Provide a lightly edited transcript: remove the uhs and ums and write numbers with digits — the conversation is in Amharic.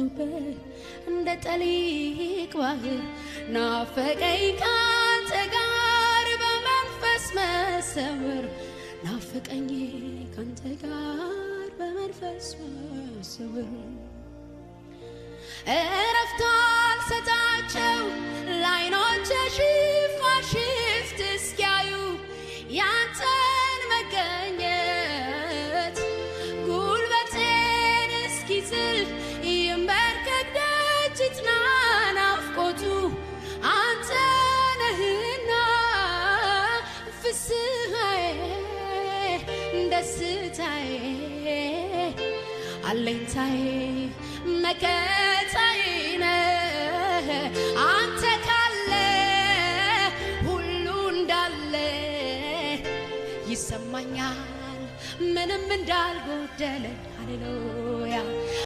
በዝቶበት እንደ ጠሊቅ ባህር ናፈቀኝ ካንተ ጋር በመንፈስ መሰወር ናፈቀኝ ካንተ ጋር በመንፈስ መሰወር እረፍት አልሰጣቸው ለዓይኖቼ ሽፋሽፍት እስኪያዩ ያንተን መገኘት ጉልበቴን እስኪዝል ይንበርከክ ደጅ ይጽና ናፍቆቱ አንተ ነህና ፍስሐዬ ደስታዬ አለኝታዬ መከታዬ ነህ አንተ ካለ ሁሉ እንዳለ ይሰማኛል ምንም እንዳልጎደለ ሃሌሉያ